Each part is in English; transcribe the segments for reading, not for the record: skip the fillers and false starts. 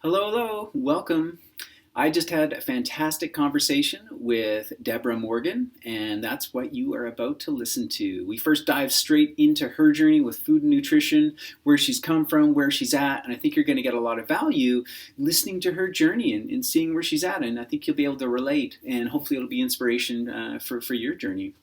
Hello, hello, welcome. I just had a fantastic conversation with Deborah Morgan, and that's what you are about to listen to. We first dive straight into her journey with food and nutrition, where she's come from, where she's at, and I think you're going to get a lot of value listening to her journey and seeing where she's at. And I think you'll be able to relate, and hopefully, it'll be inspiration for your journey.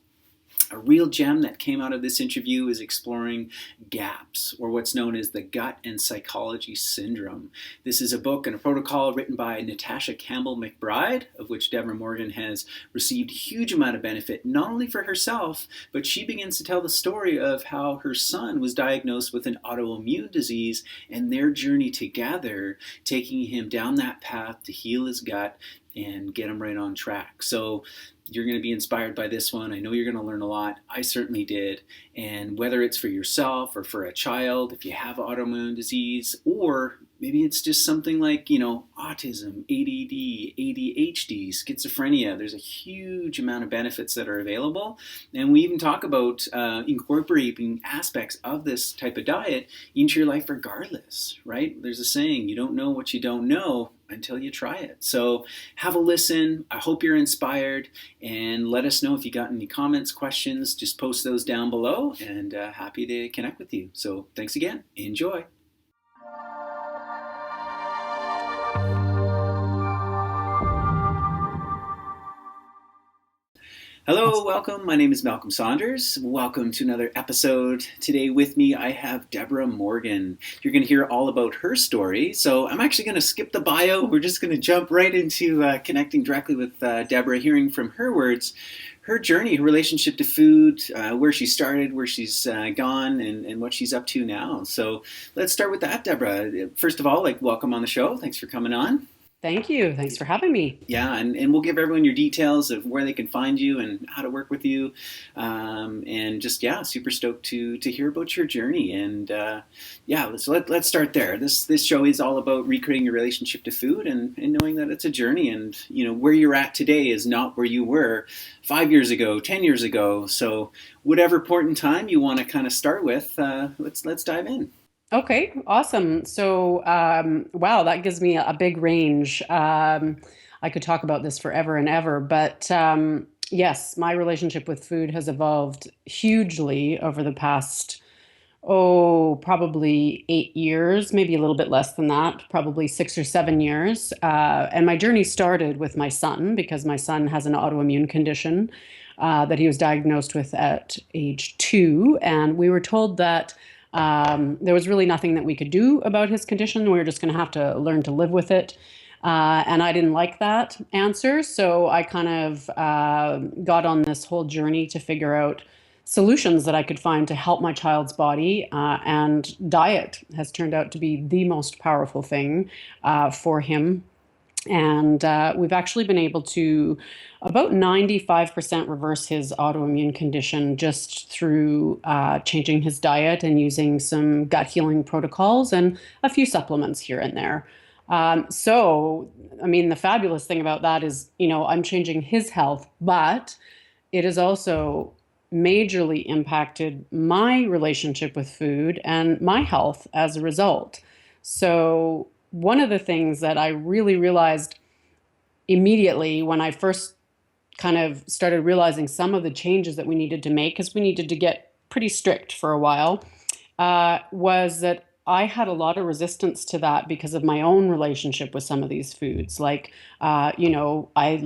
A real gem that came out of this interview is exploring GAPS, or what's known as the Gut and Psychology Syndrome. This is a book and a protocol written by Natasha Campbell McBride, of which Deborah Morgan has received a huge amount of benefit, not only for herself, but she begins to tell the story of how her son was diagnosed with an autoimmune disease and their journey together, taking him down that path to heal his gut and get him right on track. So you're going to be inspired by this one. I know you're going to learn a lot. I certainly did. And whether it's for yourself or for a child, if you have autoimmune disease, or maybe it's just something like, autism, ADD, ADHD, schizophrenia, there's a huge amount of benefits that are available. And we even talk about incorporating aspects of this type of diet into your life regardless, right? There's a saying, you don't know what you don't know until you try it. So have a listen. I hope you're inspired, and let us know if you got any comments, questions. Just post those down below, and happy to connect with you. So thanks again. Enjoy. Hello, welcome. My name is Malcolm Saunders. Welcome to another episode. Today with me, I have Deborah Morgan. You're going to hear all about her story. So I'm actually going to skip the bio. We're just going to jump right into connecting directly with Deborah, hearing from her words, her journey, her relationship to food, where she started, where she's gone, and what she's up to now. So let's start with that, Deborah. First of all, welcome on the show. Thanks for coming on. Thank you. Thanks for having me. Yeah, and we'll give everyone your details of where they can find you and how to work with you. And just, super stoked to hear about your journey. And let's start there. This show is all about recreating your relationship to food and knowing that it's a journey. And, where you're at today is not where you were 5 years ago, 10 years ago. So whatever point in time you want to kind of start with, let's dive in. Okay, awesome. So, wow, that gives me a big range. I could talk about this forever and ever, but yes, my relationship with food has evolved hugely over the past, probably 8 years, maybe a little bit less than that, probably 6 or 7 years. And my journey started with my son because my son has an autoimmune condition that he was diagnosed with at age 2. And we were told that there was really nothing that we could do about his condition. We were just going to have to learn to live with it. And I didn't like that answer. So I kind of got on this whole journey to figure out solutions that I could find to help my child's body. And diet has turned out to be the most powerful thing for him. And we've actually been able to about 95% reverse his autoimmune condition just through changing his diet and using some gut healing protocols and a few supplements here and there. The fabulous thing about that is, I'm changing his health, but it has also majorly impacted my relationship with food and my health as a result. So one of the things that I really realized immediately when I first kind of started realizing some of the changes that we needed to make, because we needed to get pretty strict for a while, was that I had a lot of resistance to that because of my own relationship with some of these foods. I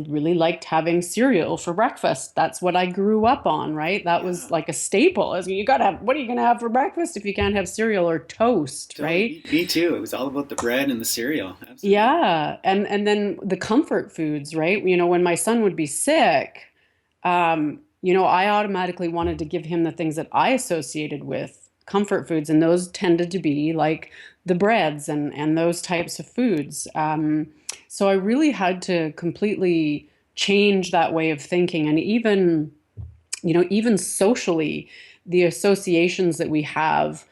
really liked having cereal for breakfast. That's what I grew up on, right? That was like a staple. You gotta have, what are you gonna have for breakfast if you can't have cereal or toast, right? Me too. It was all about the bread and the cereal. Absolutely. Yeah. And then the comfort foods, right? When my son would be sick, I automatically wanted to give him the things that I associated with comfort foods, and those tended to be like the breads and those types of foods. So I really had to completely change that way of thinking, and even socially, the associations that we have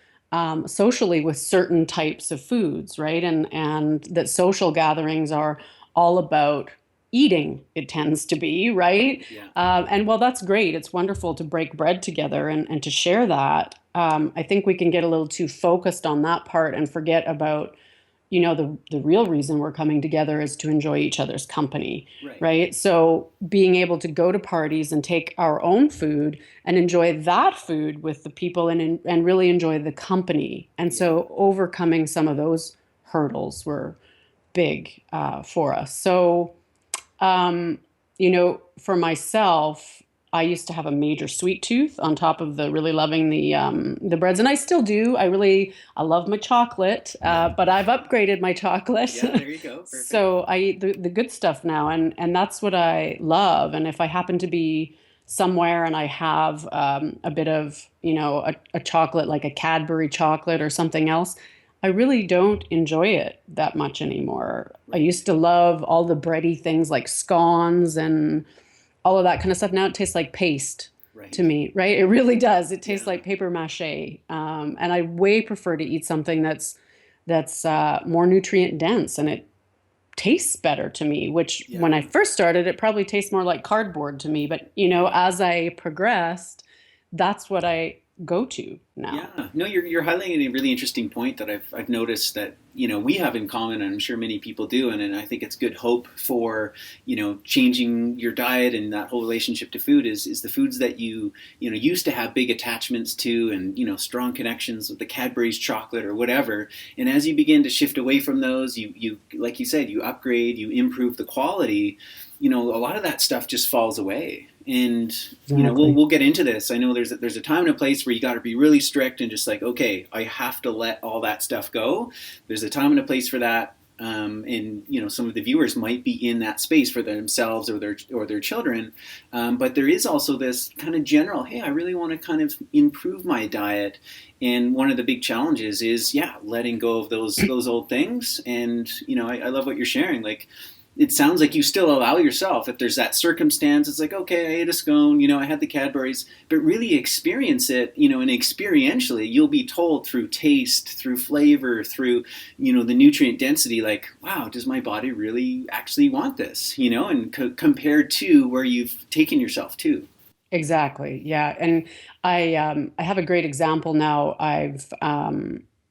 socially with certain types of foods, right? And that social gatherings are all about eating, it tends to be, right? Yeah. And while that's great, it's wonderful to break bread together and to share that. I think we can get a little too focused on that part and forget about the real reason we're coming together is to enjoy each other's company, Right. right? So being able to go to parties and take our own food and enjoy that food with the people and really enjoy the company. And Yeah. so overcoming some of those hurdles were big for us. So um, for myself, I used to have a major sweet tooth on top of the really loving the breads, and I still do. I love my chocolate, Yeah. but I've upgraded my chocolate, Yeah. There you go. Perfect. so I eat the good stuff now, and that's what I love. And if I happen to be somewhere and I have a bit of a chocolate like a Cadbury chocolate or something else, I really don't enjoy it that much anymore. I Right. used to love all the bready things like scones and all of that kind of stuff. Now it tastes like paste to Right. me, right? It really does. It tastes Yeah. like paper mache. And I way prefer to eat something that's more nutrient dense and it tastes better to me, which when I Yeah. first started, it probably tastes more like cardboard to me. But, Right. as I progressed, that's what I go to Yeah, now. no, you're highlighting a really interesting point that I've noticed that we have in common, and I'm sure many people do, and I think it's good hope for changing your diet and that whole relationship to food is the foods that you used to have big attachments to, and strong connections with the Cadbury's chocolate or whatever, and as you begin to shift away from those, you like you said, you upgrade, you improve the quality. A lot of that stuff just falls away. And we'll Exactly. we'll get into this. I know there's a time and a place where you got to be really strict and just like, okay, I have to let all that stuff go. There's a time and a place for that. And some of the viewers might be in that space for themselves or their children. But there is also this kind of general, hey, I really want to kind of improve my diet. And one of the big challenges is, yeah, letting go of those old things. And I love what you're sharing. Like, it sounds like you still allow yourself, if there's that circumstance, it's like, okay, I ate a scone, I had the Cadburys, but really experience it, and experientially, you'll be told through taste, through flavor, through, the nutrient density, like, wow, does my body really actually want this, and compared to where you've taken yourself to. Exactly. Yeah. And I have a great example now. I've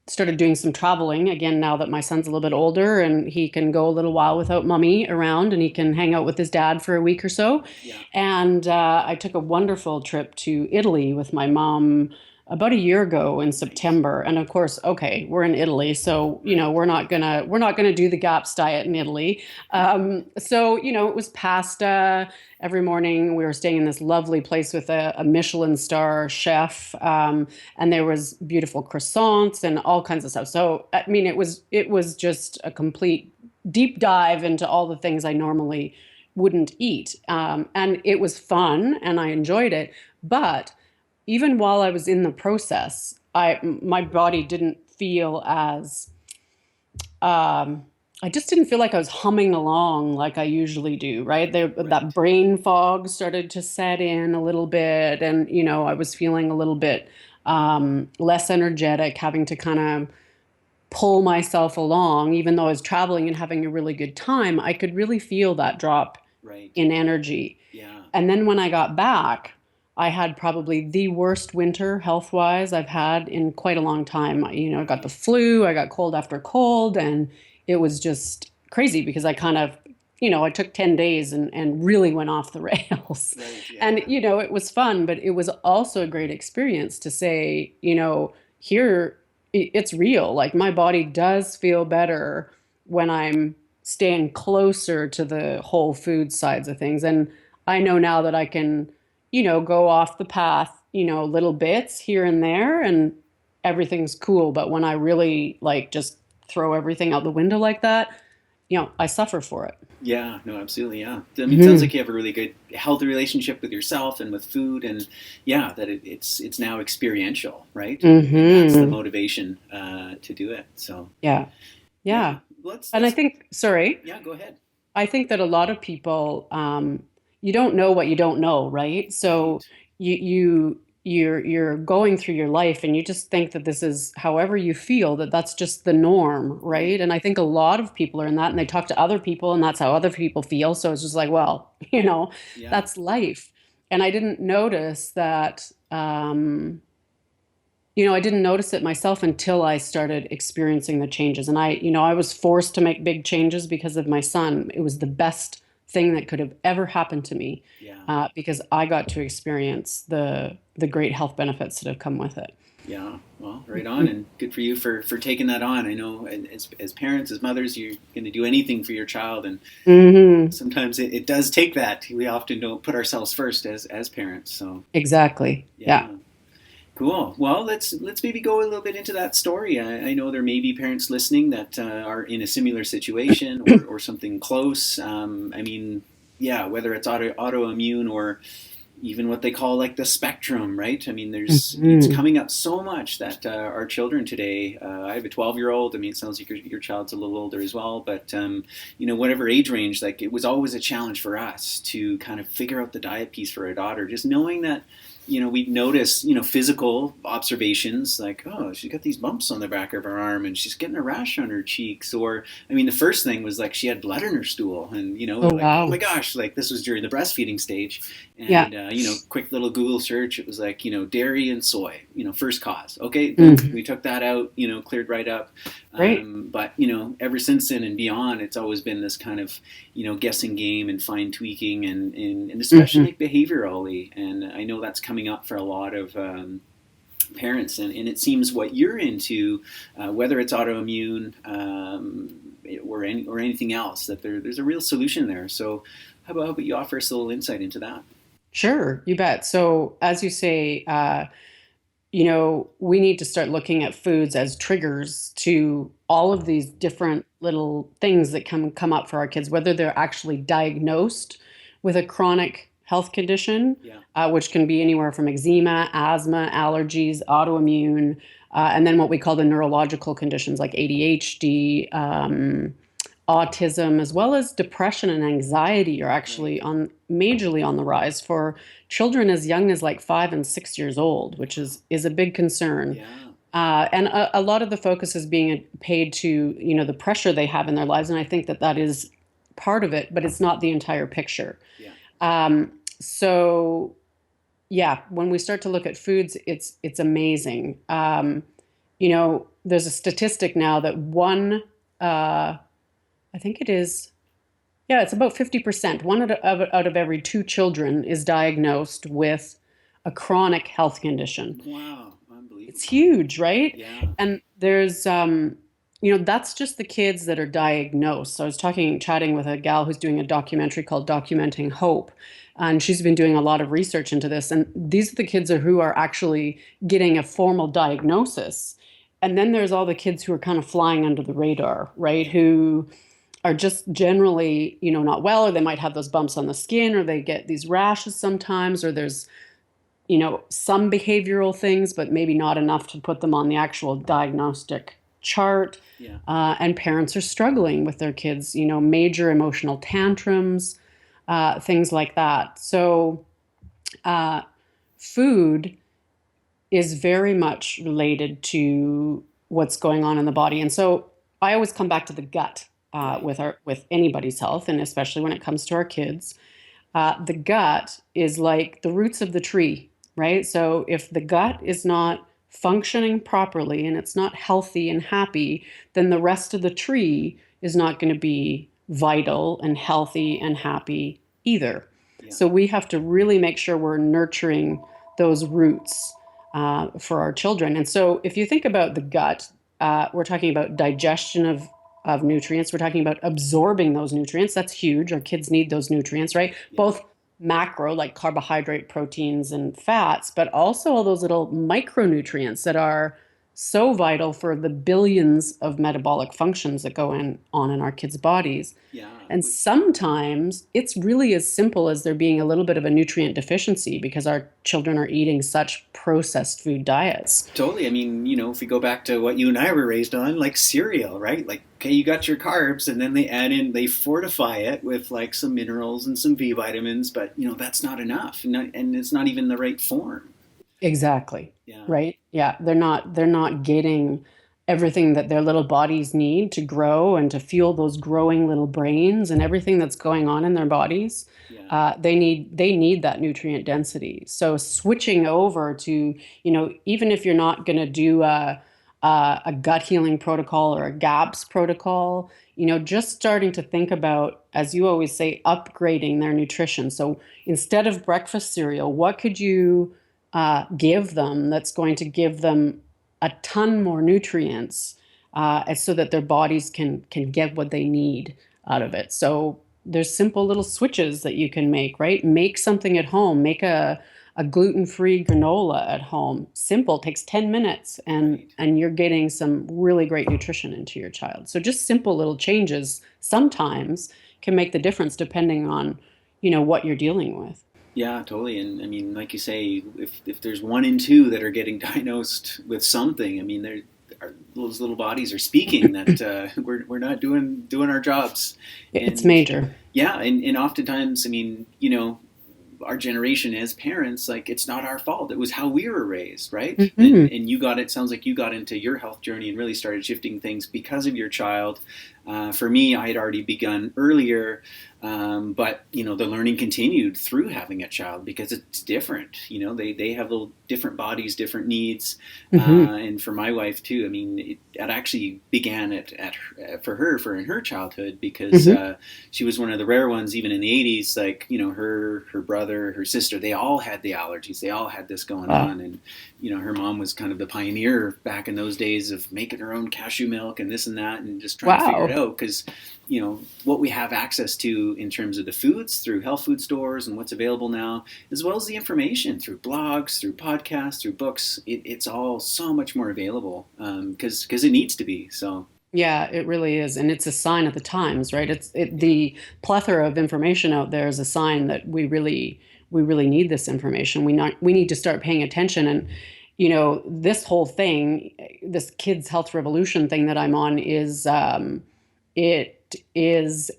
started doing some traveling again now that my son's a little bit older and he can go a little while without mommy around and he can hang out with his dad for a week or so. Yeah. And I took a wonderful trip to Italy with my mom about a year ago in Nice. September. And of course, okay, we're in Italy, so Right. we're not gonna do the GAPS diet in Italy. So it was pasta every morning. We were staying in this lovely place with a Michelin star chef, and there was beautiful croissants and all kinds of stuff. So I mean, it was just a complete deep dive into all the things I normally wouldn't eat, and it was fun and I enjoyed it. But even while I was in the process, my body didn't feel as I just didn't feel like I was humming along like I usually do, right? That Right. brain fog started to set in a little bit, and I was feeling a little bit less energetic, having to kind of pull myself along, even though I was traveling and having a really good time. I could really feel that drop Right. in energy. Yeah. And then when I got back, I had probably the worst winter health wise I've had in quite a long time. I got the Right. flu, I got cold after cold, and it was just crazy because I kind of, I took 10 days and really went off the rails. Right. And, Yeah. it was fun, but it was also a great experience to say, here it's real. Like my body does feel better when I'm staying closer to the whole food sides of things. And I know now that I can go off the path, little bits here and there, and everything's cool. But when I really like just throw everything out the window like that, I suffer for it. Yeah, no, absolutely, yeah. I mean, it sounds Hmm. like you have a really good, healthy relationship with yourself and with food, and yeah, that it's now experiential, right? And that's the Hmm. motivation to do it. So Yeah. yeah, Yeah. And I let's think, sorry, yeah, go ahead. I think that a lot of people, you don't know what you don't know, right? So Right. you're going through your life and you just think that this is however you feel, that that's just the norm, Right. right? And I think a lot of people are in that, and they talk to other people and that's how other people feel. So it's just like, well, Yeah. that's life. And I didn't notice that, I didn't notice it myself until I started experiencing the changes. And I was forced to make big changes because of my son. It was the best thing that could have ever happened to me, Yeah. because I got to experience the great health benefits that have come with it. Yeah, well, right on, and good for you for taking that on. I know, as parents, as mothers, you're going to do anything for your child, and Hmm. sometimes it does take that. We often don't put ourselves first as parents. So Exactly. Yeah. yeah, cool. Well, let's maybe go a little bit into that story. I know there may be parents listening that are in a similar situation or something close. I mean, yeah, whether it's autoimmune or even what they call like the spectrum, right? I mean, it's Hmm. coming up so much that our children today. I have a 12-year-old. I mean, it sounds like your child's a little older as well, but whatever age range, like it was always a challenge for us to kind of figure out the diet piece for our daughter. Just knowing that we'd notice, physical observations like, oh, she's got these bumps on the back of her arm and she's getting a rash on her cheeks. Or, I mean, the first thing was like she had blood in her stool and, Oh, like, oh my wow. gosh, like this was during the breastfeeding stage. Yeah. And, quick little Google search, it was like, dairy and soy, first cause. Okay, boom, Hmm. we took that out, cleared right up. Great. But, ever since then and beyond, it's always been this kind of, guessing game and fine tweaking and Hmm. especially behaviorally. And I know that's coming up for a lot of parents. And it seems what you're into, whether it's autoimmune or anything else, that there's a real solution there. So how about you offer us a little insight into that? Sure, you bet. So, as you say, we need to start looking at foods as triggers to all of these different little things that come up for our kids, whether they're actually diagnosed with a chronic health condition, Yeah. which can be anywhere from eczema, asthma, allergies, autoimmune, and then what we call the neurological conditions like ADHD, autism, as well as depression and anxiety are Right. actually on majorly on the rise for children as young as like 5 and 6 years old, which Wow. is a big concern. Yeah. And a lot of the focus is being paid to the pressure they have in their lives, and I think that that is part of it, but it's not the entire picture. Yeah. So yeah, when we start to look at foods, it's amazing. There's a statistic now that I think it is, yeah, it's about 50%. One out of every two children is diagnosed with a chronic health condition. Wow. It's Unbelievable. huge, right? Yeah. And that's just the kids that are diagnosed. So I was chatting with a gal who's doing a documentary called Documenting Hope. And she's been doing a lot of research into this. And these are the kids who are actually getting a formal diagnosis. And then there's all the kids who are kind of flying under the radar, right? Yeah. Who are just generally, not well, or they might have those bumps on the skin, or they get these rashes sometimes, or there's, some behavioral things, but maybe not enough to put them on the actual diagnostic chart. Yeah. And parents are struggling with their kids, major emotional tantrums, things like that. So, uh, food is very much related to what's going on in the body. And so I always come back to the gut, Right. with anybody's health, and especially when it comes to our kids. The gut is like the roots of the tree, right? So if the gut is not functioning properly and it's not healthy and happy, then the rest of the tree is not going to be vital and healthy and happy either. Yeah. So we have to really make sure we're nurturing those roots, for our children. And so if you think about the gut, we're talking about digestion of nutrients. We're talking about absorbing those nutrients. That's huge. Our kids need those nutrients, right? Yeah. Both macro, like carbohydrate, proteins, and fats, but also all those little micronutrients that are so vital for the billions of metabolic functions that on in our kids' bodies. Yeah. And sometimes it's really as simple as there being a little bit of a nutrient deficiency because our children are eating such processed food diets. Totally. I mean, if we go back to what you and I were raised on, like cereal, right? Like, okay, you got your carbs, and then they fortify it with like some minerals and some B vitamins, but that's not enough, and it's not even the right form. Exactly. Yeah. Right? Yeah, they're not getting everything that their little bodies need to grow and to fuel those growing little brains and everything that's going on in their bodies. Yeah. They need that nutrient density. So switching over to, even if you're not going to do a gut healing protocol or a GAPS protocol, just starting to think about, as you always say, upgrading their nutrition. So instead of breakfast cereal, what could you give them that's going to give them a ton more nutrients, so that their bodies can get what they need out of it. So there's simple little switches that you can make, right? Make something at home. Make a gluten-free granola at home. Simple, takes 10 minutes, and Right. and you're getting some really great nutrition into your child. So just simple little changes sometimes can make the difference depending on, what you're dealing with. Yeah, totally. And I mean, like you say, if there's one in two that are getting diagnosed with something, I mean, those little bodies are speaking that we're not doing our jobs. It's And major. yeah, and oftentimes, I mean, our generation as parents, like, it's not our fault. It was how we were raised, right? And Hmm. and you got it. Sounds like you got into your health journey and really started shifting things because of your child. For me, I had already begun earlier, but the learning continued through having a child because it's different. They have little different bodies, different needs, Hmm. and for my wife too. I mean, it actually began for in her childhood because Hmm. she was one of the rare ones, even in the '80s. Like her brother, her sister, they all had the allergies. They all had this going Wow. on, and her mom was kind of the pioneer back in those days of making her own cashew milk and this and that, and just trying to figure it Wow. out because what we have access to in terms of the foods through health food stores and what's available now, as well as the information through blogs, through podcasts, through books. It's all so much more available because it needs to be. So Yeah, it really is, and it's a sign of the times, right? The plethora of information out there is a sign that we really need this information. We need to start paying attention, and this whole thing, this kids health revolution thing that I'm on it is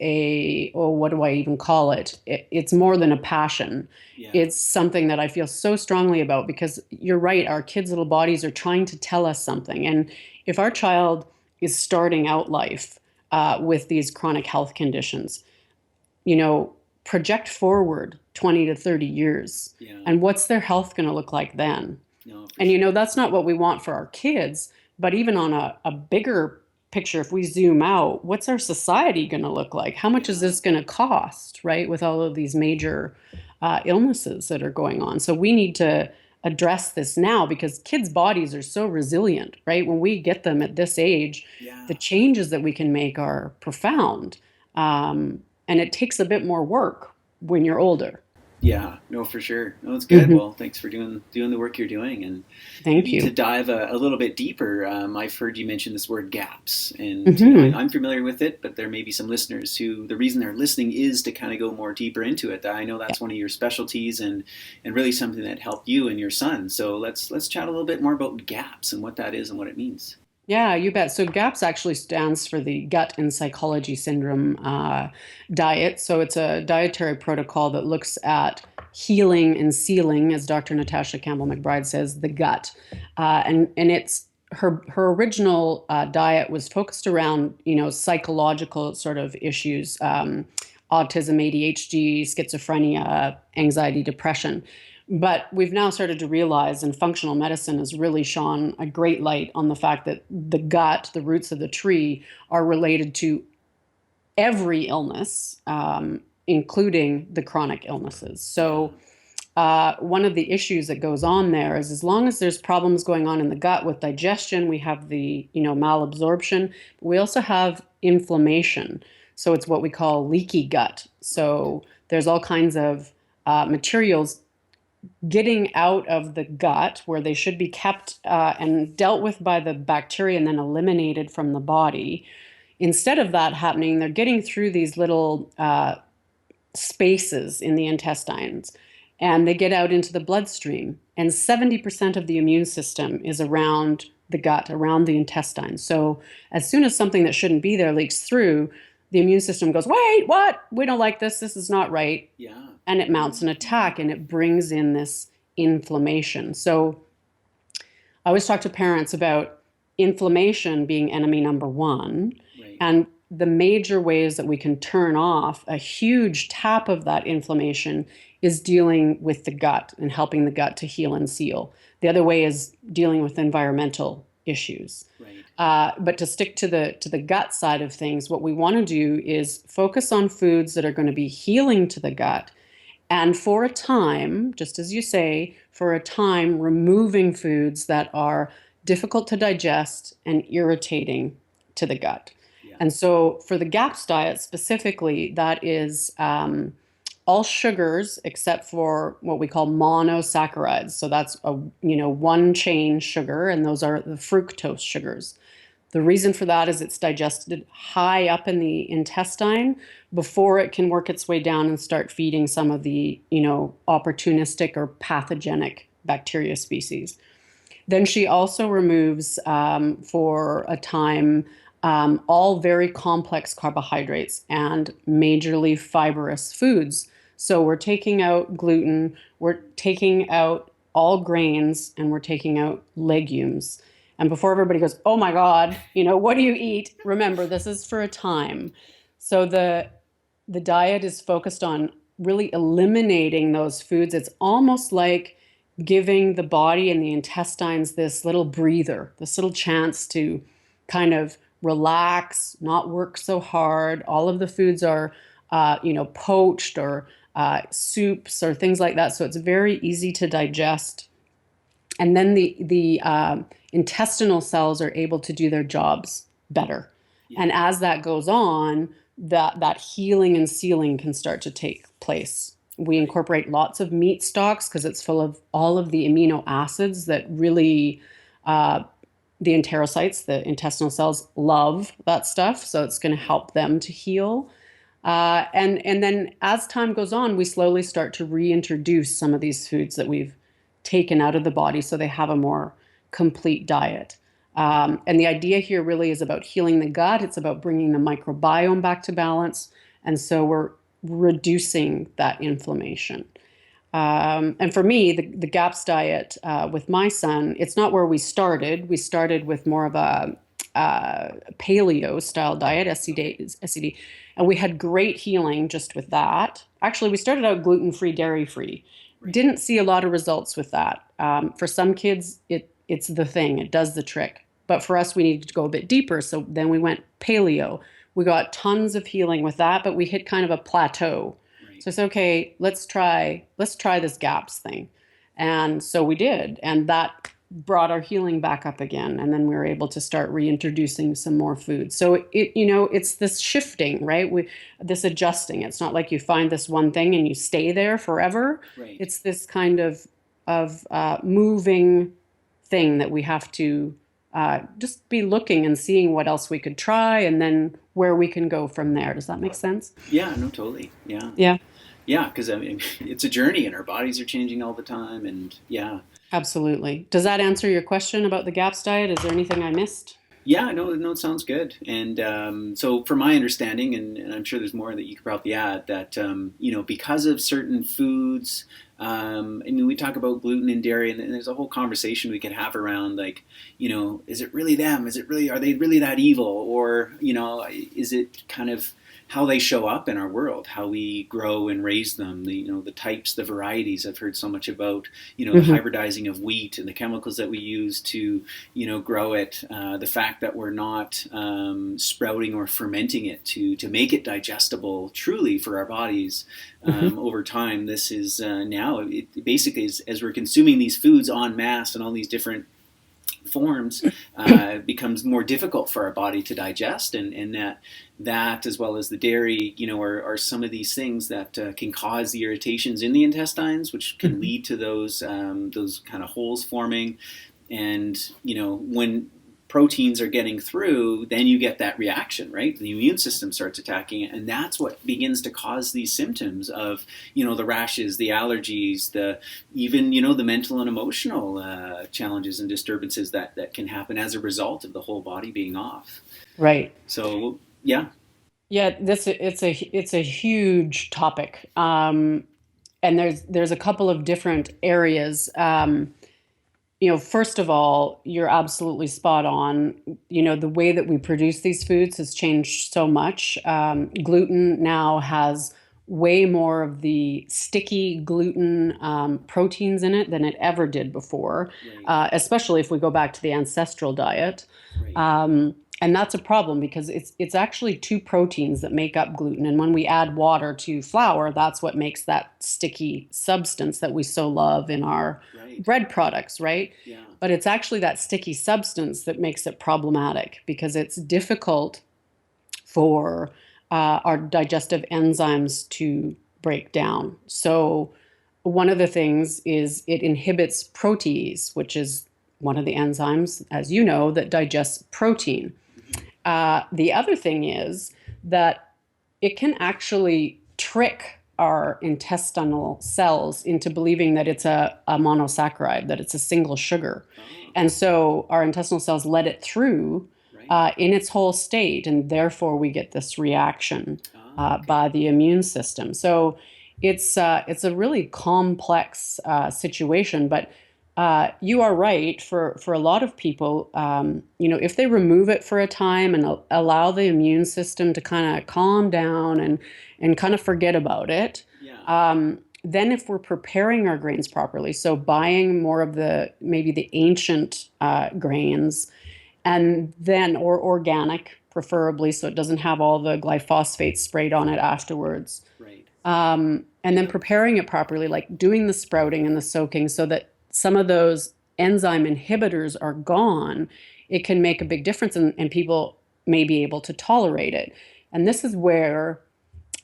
what do I even call it? It's more than a passion. yeah, It's something that I feel so strongly about because you're right, our kids' little bodies are trying to tell us something, and if our child is starting out life with these chronic health conditions, you know, project forward 20 to 30 years. yeah, And what's their health going to look like then? no, for And, sure. that's not what we want for our kids. But even on a bigger picture, if we zoom out, what's our society going to look like? How much is Yeah, this going to cost, right? With all of these major illnesses that are going on. So we need to address this now because kids' bodies are so resilient, right? When we get them at this age, the yeah. changes that we can make are profound. And it takes a bit more work when you're older. Yeah, no, for sure. No, it's good. Hmm. Well, thanks for doing the work you're doing, and Thank maybe to you. dive a little bit deeper. I've heard you mention this word gaps, and Hmm. I'm familiar with it, but there may be some listeners who the reason they're listening is to kind of go more deeper into it. I know Yeah. that's one of your specialties, and really something that helped you and your son. So let's chat a little bit more about gaps and what that is and what it means. Yeah, you bet. So GAPS actually stands for the Gut and Psychology Syndrome diet. So it's a dietary protocol that looks at healing and sealing, as Dr. Natasha Campbell McBride says, the gut. And it's her original diet was focused around psychological sort of issues, autism, ADHD, schizophrenia, anxiety, depression. But we've now started to realize, and functional medicine has really shone a great light on the fact that the gut, the roots of the tree, are related to every illness, including the chronic illnesses. Yeah, So, one of the issues that goes on there is as long as there's problems going on in the gut with digestion, we have the malabsorption. But we also have inflammation. So it's what we call leaky gut. right. So there's all kinds of materials getting out of the gut where they should be kept and dealt with by the bacteria and then eliminated from the body. Instead of that happening, they're getting through these little spaces in the intestines and they get out into the bloodstream. And 70% of the immune system is around the gut, around the intestines. So as soon as something that shouldn't be there leaks through, the immune system goes, wait, what? We don't like this. This is not right. Yeah, And it mounts an attack and it brings in this inflammation. So I always talk to parents about inflammation being enemy number one. Right. And the major ways that we can turn off a huge tap of that inflammation is dealing with the gut and helping the gut to heal and seal. The other way is dealing with environmental issues. Right. But to stick to the gut side of things, what we want to do is focus on foods that are going to be healing to the gut, and for a time, just as you say, for a time, removing foods that are difficult to digest and irritating to the gut. Yeah. And so for the GAPS diet specifically, that is all sugars except for what we call monosaccharides. So that's a one chain sugar, and those are the fructose sugars. The reason for that is it's digested high up in the intestine before it can work its way down and start feeding some of the, opportunistic or pathogenic bacteria species. Then she also removes for a time all very complex carbohydrates and majorly fibrous foods. So we're taking out gluten, we're taking out all grains, and we're taking out legumes. And before everybody goes, oh my God, what do you eat? Remember, this is for a time. So the diet is focused on really eliminating those foods. It's almost like giving the body and the intestines this little breather, this little chance to kind of relax, not work so hard. All of the foods are, poached or soups or things like that. So it's very easy to digest. And then the intestinal cells are able to do their jobs better. Yeah. And as that goes on, that healing and sealing can start to take place. We incorporate lots of meat stocks because it's full of all of the amino acids that really the enterocytes, the intestinal cells, love that stuff. So it's going to help them to heal. And then as time goes on, we slowly start to reintroduce some of these foods that we've taken out of the body so they have a more complete diet. And the idea here really is about healing the gut. It's about bringing the microbiome back to balance. And so we're reducing that inflammation. And for me, the GAPS diet with my son, it's not where we started. We started with more of a paleo style diet, SCD, and we had great healing just with that. Actually, we started out gluten-free, dairy-free. Right. Didn't see a lot of results with that. For some kids, it's the thing. It does the trick. But for us, we needed to go a bit deeper. So then we went paleo. We got tons of healing with that, but we hit kind of a plateau. Right. So it's okay. Let's try this GAPS thing. And so we did. And that brought our healing back up again. And then we were able to start reintroducing some more food. So it's this shifting, right? This adjusting. It's not like you find this one thing and you stay there forever. Right. It's this kind of moving thing that we have to just be looking and seeing what else we could try and then where we can go from there. Does that make sense? Yeah, no, totally. Yeah. Yeah. Yeah, because I mean, it's a journey and our bodies are changing all the time. And yeah. Absolutely. Does that answer your question about the GAPS diet? Is there anything I missed? Yeah, no, it sounds good. And so, from my understanding, and I'm sure there's more that you could probably add, that because of certain foods, I mean, we talk about gluten and dairy, and there's a whole conversation we could have around, like, is it really them? Are they really that evil? Or, is it kind of how they show up in our world, how we grow and raise them, the types, the varieties. I've heard so much about, the hybridizing of wheat and the chemicals that we use to, grow it. The fact that we're not sprouting or fermenting it to make it digestible truly for our bodies over time. This is now, it basically is, as we're consuming these foods en masse and all these different forms, becomes more difficult for our body to digest, and that as well as the dairy, are some of these things that can cause the irritations in the intestines, which can lead to those kind of holes forming. And when proteins are getting through, then you get that reaction, right? The immune system starts attacking it, and that's what begins to cause these symptoms of, the rashes, the allergies, even the mental and emotional challenges and disturbances that can happen as a result of the whole body being off. Right. So, yeah. Yeah, it's a huge topic, and there's a couple of different areas. First of all, you're absolutely spot on. The way that we produce these foods has changed so much. Gluten now has way more of the sticky gluten proteins in it than it ever did before, Right, especially if we go back to the ancestral diet. right. And that's a problem because it's actually two proteins that make up gluten. And when we add water to flour, that's what makes that sticky substance that we so love in our Right. bread products, right? Yeah. But it's actually that sticky substance that makes it problematic because it's difficult for our digestive enzymes to break down. So, one of the things is it inhibits protease, which is one of the enzymes, as you know, that digests protein. Hmm. The other thing is that it can actually trick our intestinal cells into believing that it's a monosaccharide, that it's a single sugar. Oh, And so our intestinal cells let it through right. in its whole state, and therefore we get this reaction Oh, by okay. the immune system. So it's a really complex situation, but you are right. For a lot of people, if they remove it for a time and allow the immune system to kind of calm down and kind of forget about it, Yeah. then if we're preparing our grains properly, so buying more of the maybe the ancient grains, and then or organic, preferably, so it doesn't have all the glyphosate sprayed on it afterwards. Right. And then preparing it properly, like doing the sprouting and the soaking so that some of those enzyme inhibitors are gone, it can make a big difference and people may be able to tolerate it. And this is where,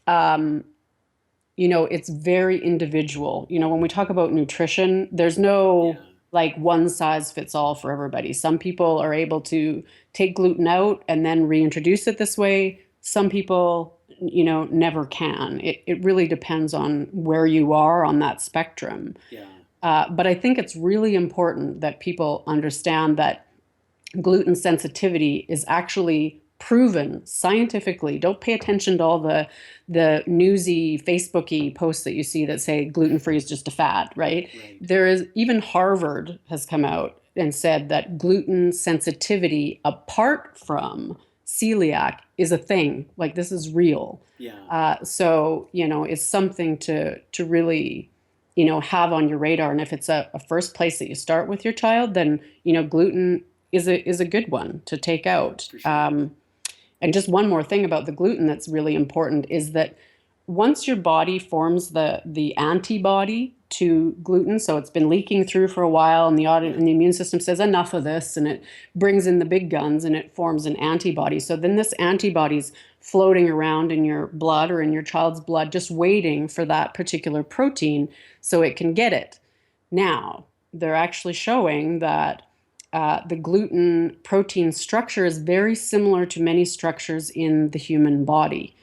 um, it's very individual. When we talk about nutrition, there's no Yeah. like one size fits all for everybody. Some people are able to take gluten out and then reintroduce it this way. Some people, never can. It really depends on where you are on that spectrum. Yeah. But I think it's really important that people understand that gluten sensitivity is actually proven scientifically. Don't pay attention to all the newsy Facebooky posts that you see that say gluten free is just a fad, right? Right. There is even Harvard has come out and said that gluten sensitivity apart from celiac is a thing. Like this is real. Yeah. So it's something to really have on your radar. And if it's a first place that you start with your child, then gluten is a good one to take out. For sure. And just one more thing about the gluten that's really important is that once your body forms the antibody to gluten, so it's been leaking through for a while, and Yeah. the immune system says enough of this, and it brings in the big guns, and it forms an antibody. So then this antibody's floating around in your blood or in your child's blood, just waiting for that particular protein so it can get it. Now, they're actually showing that the gluten protein structure is very similar to many structures in the human body.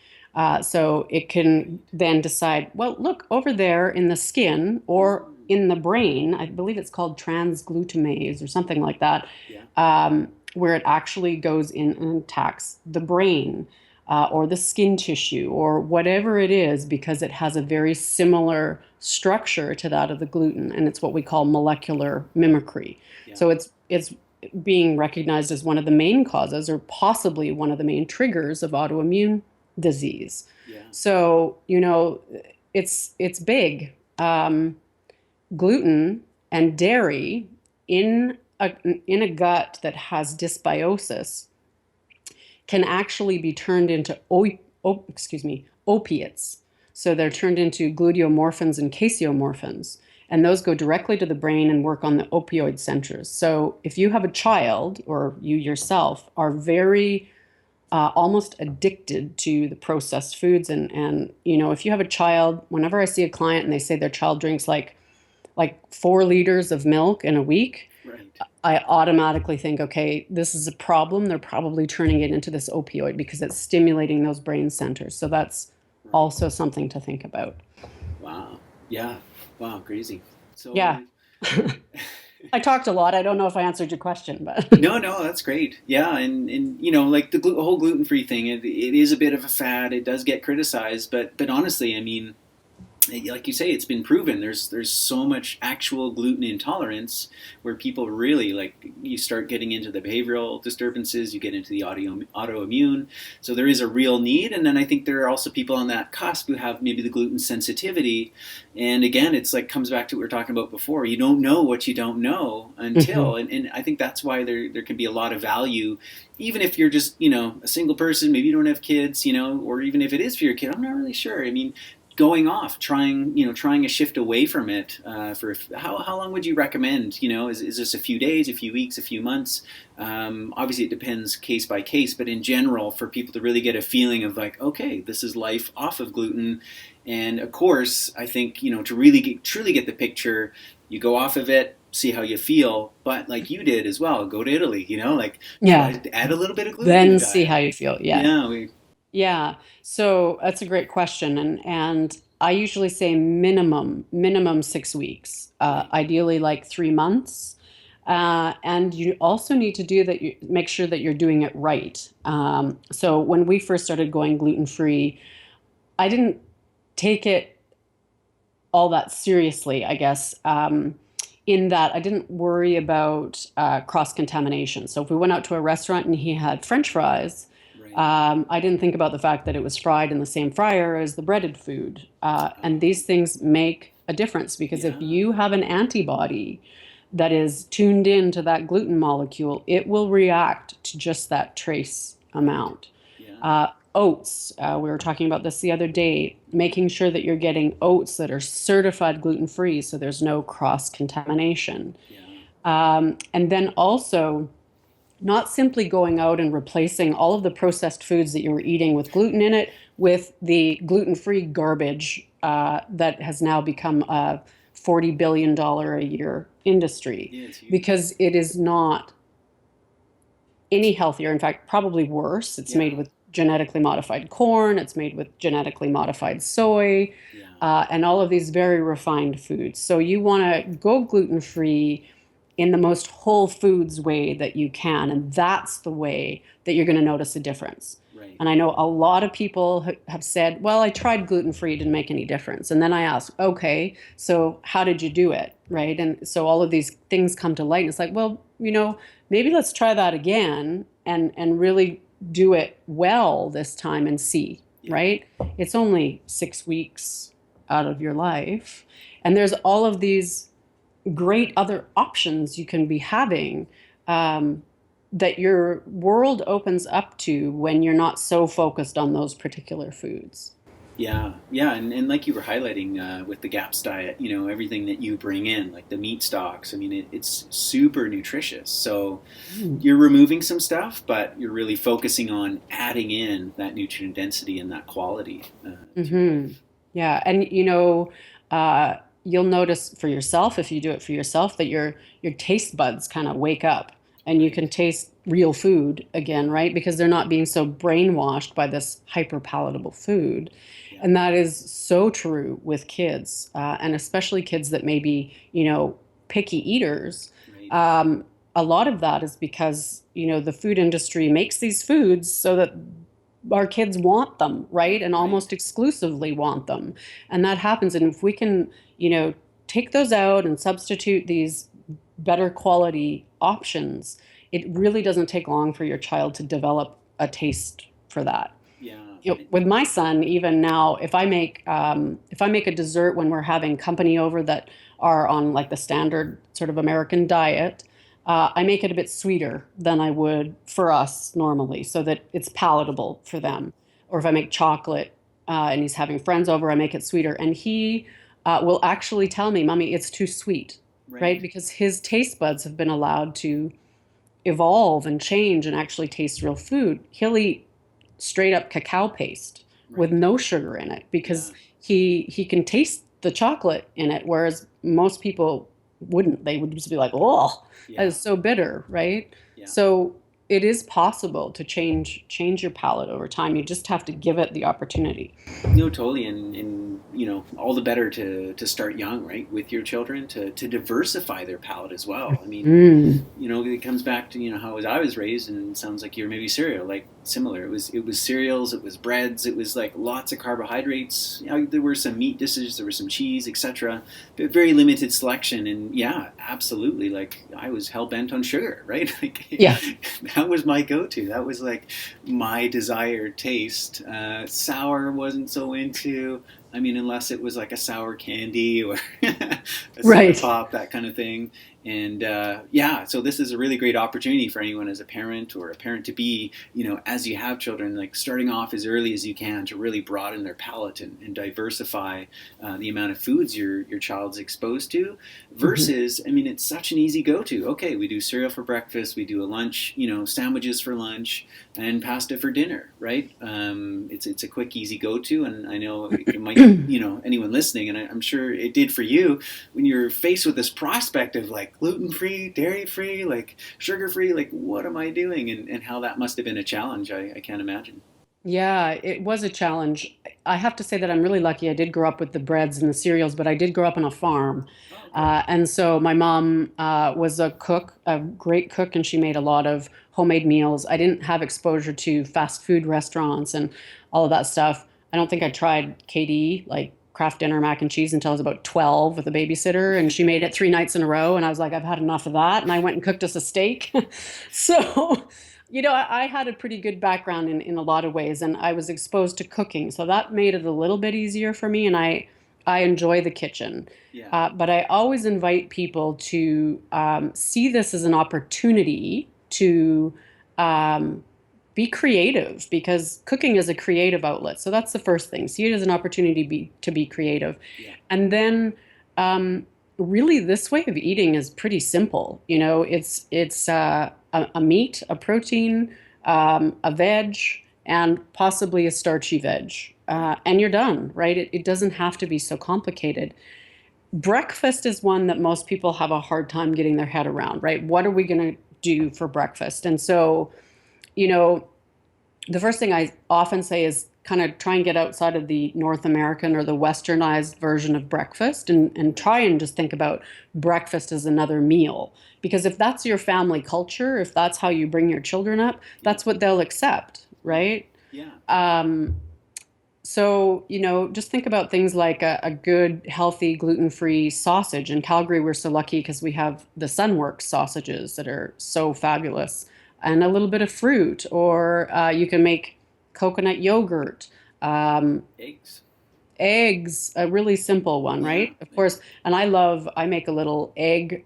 So it can Right. then decide, well, look over there in the skin or Mm. in the brain. I believe it's called transglutamase or something like that, Yeah. where it actually goes in and attacks the brain or the skin tissue or whatever it is, because it has a very similar structure to that of the gluten, and it's what we call molecular mimicry. Yeah. So it's being recognized as one of the main causes or possibly one of the main triggers of autoimmune disease. Yeah. So, it's big. Gluten and dairy in a gut that has dysbiosis can actually be turned into opiates. So they're turned into gluteomorphins and caseomorphins, and those go directly to the brain and work on the opioid centers. So if you have a child or you yourself are very almost addicted to the processed foods, and if you have a child, whenever I see a client and they say their child drinks like 4 liters of milk in a week, Right. I automatically think, okay, this is a problem. They're probably turning it into this opioid because it's stimulating those brain centers. So that's Right. also something to think about. Wow. Yeah. Wow. Crazy. Yeah. So. I talked a lot. I don't know if I answered your question, but No, no, that's great. Yeah, and like the whole gluten free thing, it is a bit of a fad. It does get criticized, but honestly, I mean, like you say, it's been proven. There's so much actual gluten intolerance where people really like you start getting into the behavioral disturbances, you get into the autoimmune. So there is a real need, and then I think there are also people on that cusp who have maybe the gluten sensitivity. And again, it's like comes back to what we were talking about before. You don't know what you don't know until, Mhm. and I think that's why there can be a lot of value even if you're just a single person, maybe you don't have kids, or even if it is for your kid, I'm not really sure. I mean, going off, trying a shift away from it for how long would you recommend? Is this a few days, a few weeks, a few months? Obviously, it depends case by case, but in general, for people to really get a feeling of like, okay, this is life off of gluten, and of course, I think to really truly get the picture, you go off of it, see how you feel, but like you did as well, go to Italy, like try Yeah. to add a little bit of gluten to your Then see how diet. you feel. Yeah. Yeah, we Yeah. So that's a great question. And I usually say minimum 6 weeks, right. ideally like 3 months. And you also need to do that, you make sure that you're doing it right. So when we first started going gluten free, I didn't take it all that seriously, I guess, in that I didn't worry about cross contamination. So if we went out to a restaurant and he had French fries, Right. I didn't think about the fact that it was fried in the same fryer as the breaded food. And Oh, these things make a difference because if yeah. you have an antibody that is tuned in to that gluten molecule, it will react to just that trace Right. amount. Yeah. Oats, we were talking about this the other day, making sure that you're getting oats that are certified gluten free so there's no cross contamination. Yeah. And then also, not simply going out and replacing all of the processed foods that you were eating with gluten in it with the gluten free garbage that has now become a $40 billion a year industry Yeah, it's huge. because it is not any healthier. In fact, probably worse. It's made Yeah. with genetically modified corn, it's made with genetically modified soy, Yeah. and all of these very refined foods. So you want to go gluten free in the most whole foods way that you can. And that's the way that you're going to notice a difference. Right. And I know a lot of people have said, well, I tried gluten free, it didn't make any difference. And then I ask, okay, so how did you do it? Right. And so all of these things come to light. And it's like, well, maybe let's try that again and really do it well this time and see, Yeah. right? It's only 6 weeks out of your life. And there's all of these great other options you can be having that your world opens up to when you're not so focused on those particular foods. Yeah, yeah, and like you were highlighting with the GAPS diet, everything that you bring in, like the meat stocks. I mean, it's super nutritious. So Mm. you're removing some stuff, but you're really focusing on adding in that nutrient density and that quality to your Hmm. life. Yeah, and you'll notice for yourself if you do it for yourself that your taste buds kind of wake up and you Right. can taste real food again, Yeah. right? Because they're not being so brainwashed by this hyper palatable food. Yeah. And that is so true with kids, and especially kids that may be, picky eaters. Right. Um, a lot of that is because, the food industry makes these foods so that our kids want them, right? And Right. almost exclusively want them. And that happens. And if we can, take those out and substitute these better quality options, it really doesn't take long for your child to develop a taste for that. Yeah. With my son, even now, if I make a dessert when we're having company over that are on like the standard sort of American diet, I make it a bit sweeter than I would for us normally, so that it's palatable for Yeah. them. Or if I make chocolate and he's having friends over, I make it sweeter, and he will actually tell me, "Mommy, it's too sweet," Right. right? Because his taste buds have been allowed to evolve and change and actually taste real food. He'll eat straight up cacao paste with Right. no sugar in it because Yeah. he can taste the chocolate in it, whereas most people wouldn't. They would just be like, "Oh, that Yeah. is so bitter," right? Yeah. So it is possible to change your palate over time. You just have to give it the opportunity. No, totally, and all the better to start young, right, with your children to diversify their palate as well. I mean, Mm. it comes back to how I was raised, and it sounds like you're maybe cereal, like similar. It was cereals, it was breads, it was like lots of carbohydrates. There were some meat dishes, there was some cheese, etc. But very limited selection, and yeah, absolutely. Like I was hell bent on sugar, right? Like Yeah. that was my go-to. That was like my desired taste. Sour wasn't so into. I mean, unless it was like a sour candy or a soda Right. pop, that kind of thing. And yeah, so this is a really great opportunity for anyone as a parent or a parent to be, as you have children, like starting off as early as you can to really broaden their palate and diversify the amount of foods your child's exposed to. Mhm. Versus, I mean, it's such an easy go-to. Okay, we do cereal for breakfast, we do a lunch, sandwiches for lunch, and pasta for dinner, right? It's a quick, easy go-to, and I know it might, anyone listening, and I'm sure it did for you when you're faced with this prospect of like gluten-free, dairy-free, like sugar-free, like what am I doing? And how that must have been a challenge, I can't imagine. Yeah, it was a challenge. I have to say that I'm really lucky. I did grow up with the breads and the cereals, but I did grow up on a farm. Oh, okay. And so my mom was a cook, a great cook, and she made a lot of homemade meals. I didn't have exposure to fast food restaurants and all of that stuff. I don't think I tried KD, like Kraft Dinner mac and cheese, until I was about 12 with a babysitter, and she made it 3 nights in a row. And I was like, I've had enough of that. And I went and cooked us a steak. So I had a pretty good background in a lot of ways, and I was exposed to cooking, so that made it a little bit easier for me. And I enjoy the kitchen, Yeah. but I always invite people to see this as an opportunity to um, be creative, because cooking is a creative outlet. So that's the first thing. See it as an opportunity to be creative, Yeah. and then. Um, Really, this way of eating is pretty simple. It's a meat, a protein, a veg, and possibly a starchy veg. Yeah. And you're done, right? It doesn't have to be so complicated. Breakfast is one that most people have a hard time getting their head around, right? What are we going to do for breakfast? And so, you know, the first thing I often say is kind of try and get outside of the North American or the westernized version of breakfast, and Right. try and just think about breakfast as another meal. Because if that's your family culture, if that's how you bring your children up, Yeah. that's what they'll accept, Right. right? Yeah. Um, so, just think about things like a good, healthy, gluten-free sausage. In Calgary, we're so lucky because we have the Sunworks sausages that are so fabulous, and a little bit of fruit. Or you can make coconut yogurt, um, Eggs. eggs, a really simple one, Yeah. right? Of Yeah. course. And I make a little egg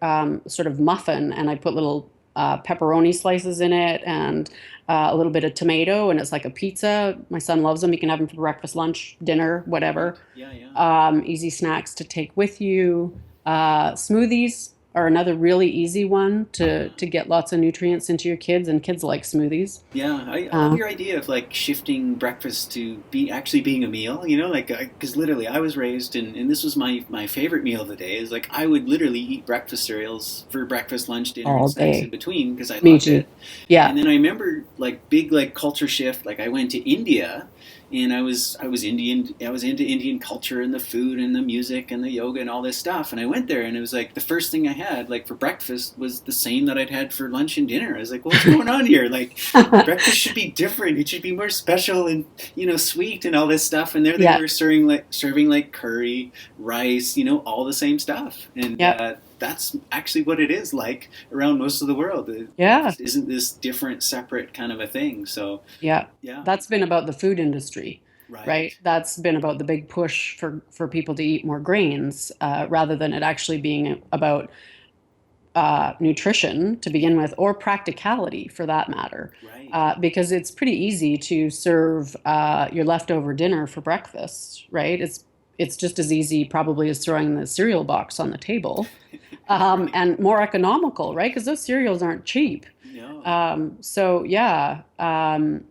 sort of muffin, and I put little pepperoni slices in it, and a little bit of tomato, and it's like a pizza. My son loves them. You can have them for breakfast, lunch, dinner, whatever. Right. Yeah. Yeah. Easy snacks to take with you. Smoothies are another really easy one to get lots of nutrients into your kids, and kids like smoothies. Yeah, I love Uh, your idea of like shifting breakfast to be actually being a meal, like, because literally I was raised and this was my favorite meal of the day is like I would literally eat breakfast cereals for breakfast, lunch, dinner, and all snacks in day. between because I Me loved too. it. Yeah. And then I remember like big like culture shift, like I went to India and I was Indian, I was into Indian culture and the food and the music and the yoga and all this stuff. And I went there and it was like the first thing I had like for breakfast was the same that I'd had for lunch and dinner. I was like, well, what's going on here? Like breakfast should be different. It should be more special and sweet and all this stuff. And there they Yeah. were serving like curry, rice, all the same stuff. And Yeah. that's actually what it is like around most of the world. Yeah. Breakfast isn't this different, separate kind of a thing. So Yeah, yeah, that's been about the food industry, right? right, That's been about the big push for people to eat more grains, rather than it actually being about nutrition to begin with, or practicality for that matter. right. Because it's pretty easy to serve your leftover dinner for breakfast, right? It's just as easy probably as throwing the cereal box on the table, Right. and more economical, right? Because those cereals aren't cheap. No. So yeah. And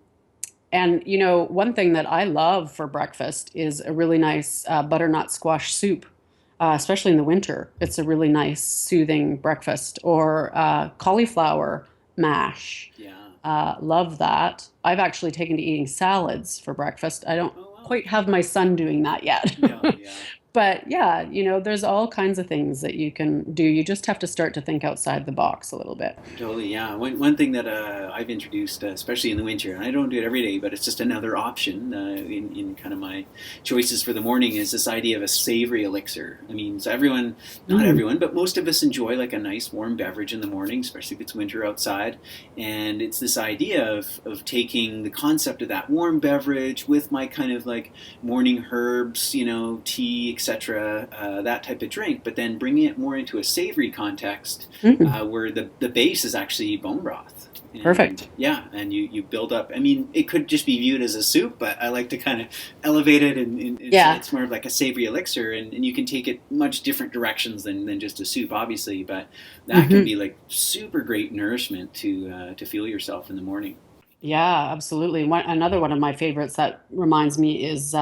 one thing that I love for breakfast is a really nice butternut squash soup, especially in the winter. It's a really nice, soothing breakfast. Or cauliflower mash. Yeah. Love that. I've actually taken to eating salads for breakfast. I don't Oh quite have my son doing that yet. Yeah, yeah. But yeah, there's all kinds of things that you can do. You just have to start to think outside the box a little bit. Totally, yeah. One thing that I've introduced, especially in the winter, and I don't do it every day, but it's just another option in kind of my choices for the morning, is this idea of a savory elixir. I mean, so everyone, not Mm. everyone, but most of us enjoy like a nice warm beverage in the morning, especially if it's winter outside. And it's this idea of taking the concept of that warm beverage with my kind of like morning herbs, tea, etc., that type of drink, but then bringing it more into a savory context Mm. where the base is actually bone broth. And Perfect. yeah, and you build up. I mean, it could just be viewed as a soup, but I like to kind of elevate it, and Yeah. it's more of like a savory elixir, and you can take it much different directions than just a soup, obviously. But that can Hmm. be like super great nourishment to fuel yourself in the morning. Yeah, absolutely. Another one of my favorites that reminds me is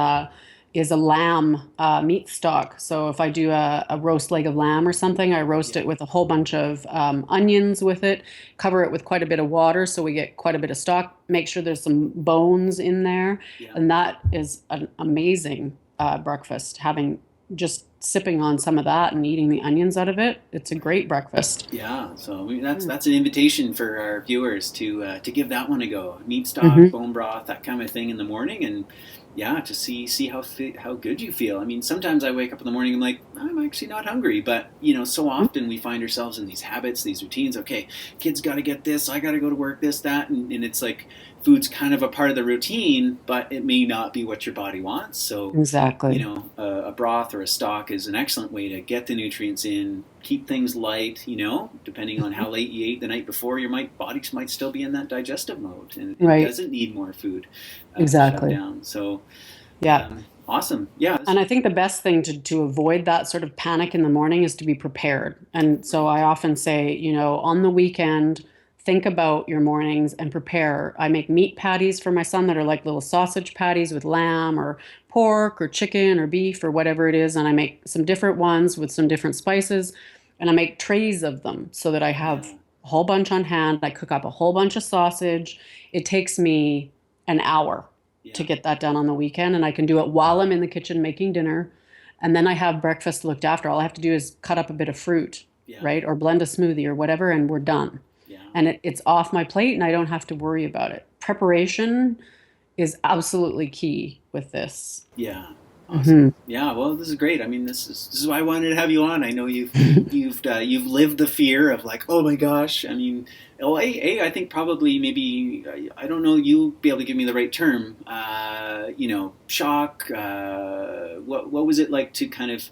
a lamb meat stock. So if I do a roast leg of lamb or something, I roast Yeah, it with a whole bunch of onions with it, cover it with quite a bit of water so we get quite a bit of stock. Make sure there's some bones in there, yeah. and that is an amazing breakfast. Having just sipping on some of that and eating the onions out of it, it's a Right. great breakfast. Yeah, so that's an invitation for our viewers to give that one a go. Meat stock, Hmm. bone broth, that kind of thing in the morning, and yeah, to see how good you feel. I mean, sometimes I wake up in the morning and I'm like, I'm actually not hungry, but so often we find ourselves in these habits, these routines. Okay, kids got to get this, I got to go to work, this, that, and it's like food's kind of a part of the routine, but it may not be what your body wants. So Exactly. a broth or a stock is an excellent way to get the nutrients in, keep things light, depending on how late you ate the night before, your body might still be in that digestive mode, and it Right. doesn't need more food to shut Exactly. down. So, Yeah. awesome. Yeah, And I think the best thing to avoid that sort of panic in the morning is to be prepared. And so I right. often say, on the weekend, think about your mornings and prepare. I make meat patties for my son that are like little sausage patties with lamb or pork or chicken or beef or whatever it is. And I make some different ones with some different spices. And I make trays of them so that I have Yeah, a whole bunch on hand. I cook up a whole bunch of sausage. It takes me an hour to yeah, get that done on the weekend, and I can do it while I'm in the kitchen making dinner. And then I have breakfast looked after. All I have to do is cut up a bit of fruit, yeah, right? Or blend a smoothie or whatever, and we're done. yeah, And it's off my plate, and I don't have to worry about it. Preparation is absolutely key with this. yeah. Awesome. Hmm. Yeah, well, this is great. I mean, this is why I wanted to have you on. I know you've lived the fear of like, oh my gosh. I mean, I think probably maybe I don't know. You'll be able to give me the right term. Shock. What was it like to kind of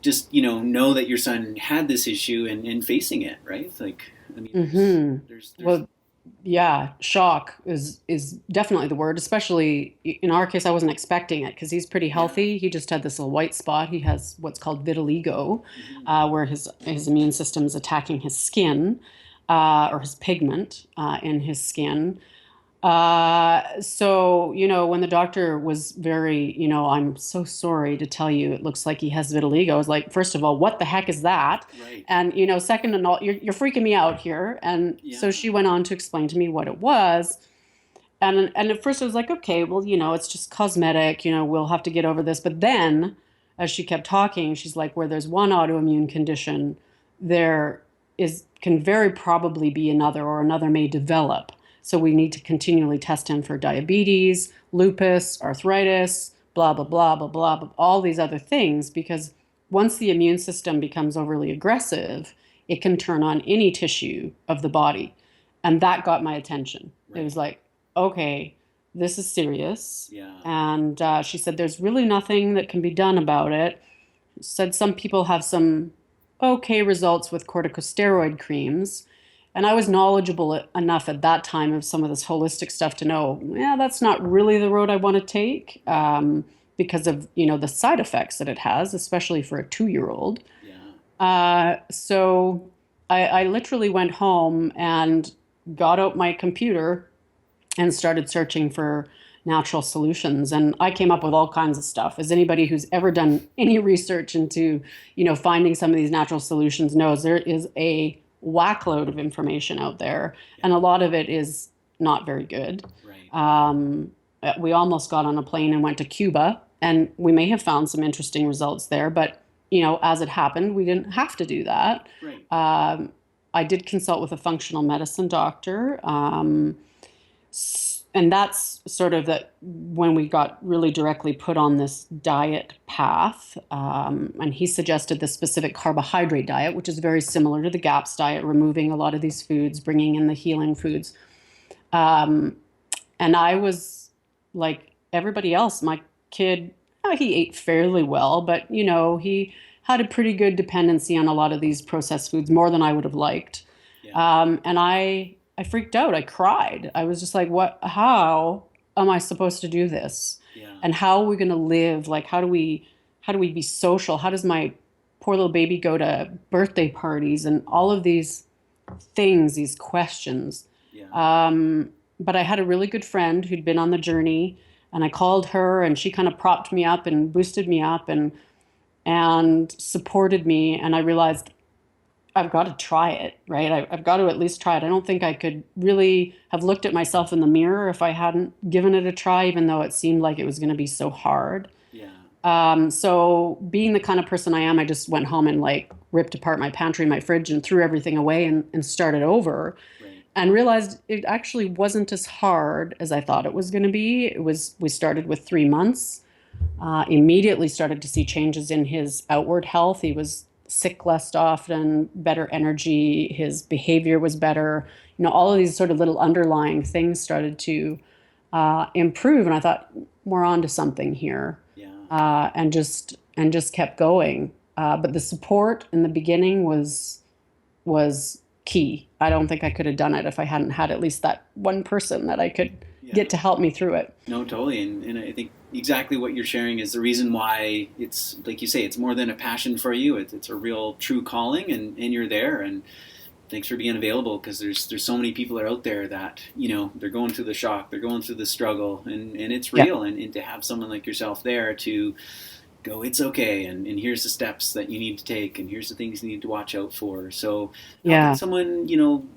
just know that your son had this issue and facing it, right? Like, I mean, Hmm. there's Well, yeah, shock is definitely the word, especially in our case. I wasn't expecting it because he's pretty yeah. healthy. He just had this little white spot. He has what's called vitiligo, Hmm. where his immune system is attacking his skin, or his pigment in his skin. So, when the doctor was very, I'm so sorry to tell you, it looks like he has vitiligo. I was like, first of all, what the heck is that? Right. And, second and all, you're freaking me out here. And so Yeah. she went on to explain to me what it was. And at first I was like, okay, well, it's just cosmetic, we'll have to get over this. But then as she kept talking, she's like, where there's one autoimmune condition, there can very probably be another, or another may develop. So we need to continually test him for diabetes, lupus, arthritis, blah, blah, blah, blah, blah, blah, all these other things, because once the immune system becomes overly aggressive, it can turn on any tissue of the body. And that got my attention. It Right. was like, okay, this is serious. Yeah. And she said, there's really nothing that can be done about it. Said some people have some okay results with corticosteroid creams. And I was knowledgeable enough at that time of some of this holistic stuff to know, yeah, that's not really the road I want to take, Right. because of, the side effects that it has, especially for a 2-year-old. Yeah. So I literally went home and got out my computer and started searching for natural solutions. And I came up with all kinds of stuff. As anybody who's ever done any research into, finding some of these natural solutions knows, there is a whackload of information out there, Yeah. and a lot of it is not very good. Right. Um, We almost got on a plane and went to Cuba, and we may have found some interesting results there, but as it happened, we didn't have to do that. Right. Um, I did consult with a functional medicine doctor, and that's sort of that when we got really directly put on this diet path. And he suggested this specific carbohydrate diet, which is very similar to the GAPS diet, removing a lot of these foods, bringing in the healing foods. Um, and I was like everybody else. My kid, he ate fairly well, but he had a pretty good dependency on a lot of these processed foods, more than I would have liked. Yeah. And I freaked out. I cried. I was just like, what? How am I supposed to do this? Yeah. And how are we going to live? Like, how do we be social? How does my poor little baby go to birthday parties and all of these things, these questions? Yeah. But I had a really good friend who'd been on the journey, and I called her, and she kind of propped me up and boosted me up and supported me. And I realized I've got to try it, right? I've got to at least try it. I don't think I could really have looked at myself in the mirror if I hadn't given it a try, even though it seemed like it was going to be so hard. Yeah. So being the kind of person I am, I just went home and like ripped apart my pantry, my fridge, and threw everything away and started over, Right. and realized it actually wasn't as hard as I thought it was going to be. We started with 3 months, immediately started to see changes in his outward health. He was sick less often, better energy, his behavior was better. All of these sort of little underlying things started to improve, and I thought we're on to something here, Yeah. and just kept going. But the support in the beginning was key. I don't think I could have done it if I hadn't had at least that one person that I could Yeah. get to help me through it. No, totally. And I think exactly what you're sharing is the reason why it's, like you say, it's more than a passion for you. It's a real true calling, and you're there. And thanks for being available, because there's so many people are out there that, they're going through the shock, they're going through the struggle, and it's Yeah. real. And to have someone like yourself there to go, it's okay, and here's the steps that you need to take, and here's the things you need to watch out for. So how can Yeah. someone,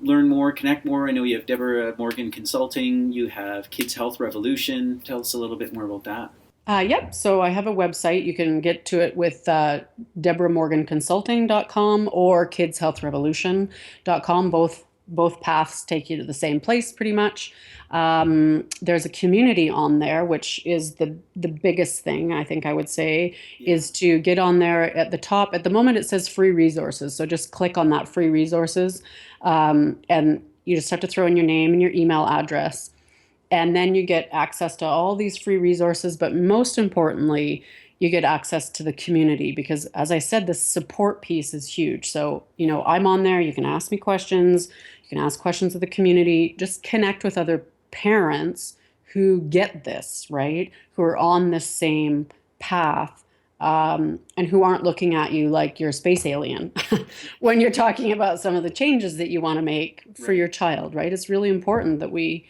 learn more, connect more? I know you have Deborah Morgan Consulting, you have Kids Health Revolution. Tell us a little bit more about that. Yep. So I have a website. You can get to it with deborahmorganconsulting.com or kidshealthrevolution.com. Both paths take you to the same place pretty much. There's a community on there, which is the biggest thing I think I would say, Yeah. is to get on there at the top. At the moment, it says free resources. So just click on that free resources. And you just have to throw in your name and your email address, and then you get access to all these free resources. But most importantly, you get access to the community, because, as I said, the support piece is huge. So, I'm on there. You can ask me questions. You can ask questions of the community. Just connect with other parents who get this, right? Who are on this same path, and who aren't looking at you like you're a space alien when you're talking about some of the changes that you want to make for Right. your child, right? It's really important that we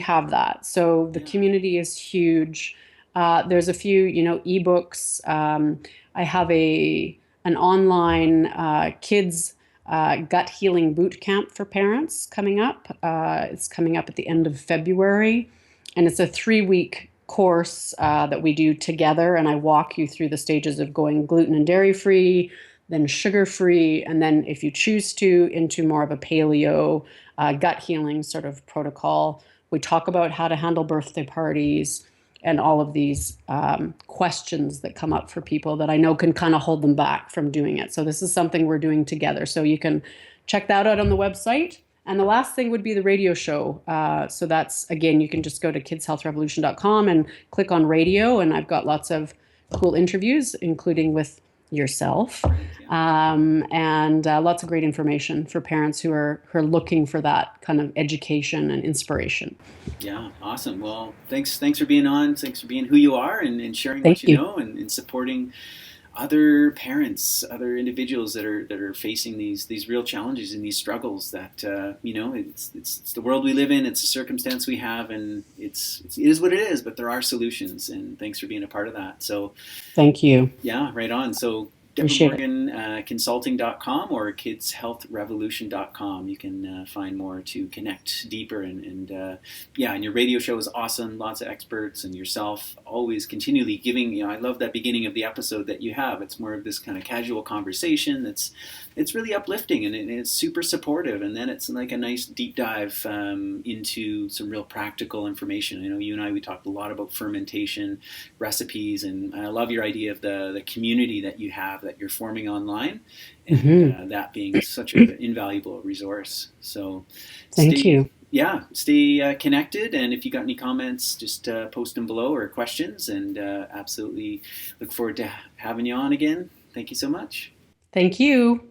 have that. So the Yeah. community is huge. There's a few, ebooks. I have an online kids gut healing boot camp for parents coming up. It's coming up at the end of February, and it's a 3-week course that we do together. And I walk you through the stages of going gluten and dairy free, then sugar free, and then, if you choose to, into more of a paleo gut healing sort of protocol. We talk about how to handle birthday parties and all of these questions that come up for people that I know can kind of hold them back from doing it. So this is something we're doing together. So you can check that out on the website. And the last thing would be the radio show. So that's, again, you can just go to kidshealthrevolution.com and click on radio. And I've got lots of cool interviews, including with yourself, Right. Yeah. and lots of great information for parents who are looking for that kind of education and inspiration. Yeah, awesome. Well, thanks for being on. Thanks for being who you are, and sharing what Thank you you. know, and supporting other parents, other individuals that are facing these real challenges and these struggles. That it's the world we live in. It's the circumstance we have, and it is what it is. But there are solutions, and thanks for being a part of that. So Thank you. yeah, right on. So Appreciate it. DeborahMorgan Consulting.com or KidsHealthRevolution.com. You can find more to connect deeper. And your radio show is awesome. Lots of experts and yourself always continually giving. I love that beginning of the episode that you have. It's more of this kind of casual conversation. It's really uplifting and it's super supportive. And then it's like a nice deep dive into some real practical information. I know you and we talked a lot about fermentation, recipes, and I love your idea of the community that you have that you're forming online, and that being such an invaluable resource. So Thank stay, you. stay connected, and if you got any comments, just post them below or questions, and absolutely look forward to having you on again. Thank you so much. Thank you.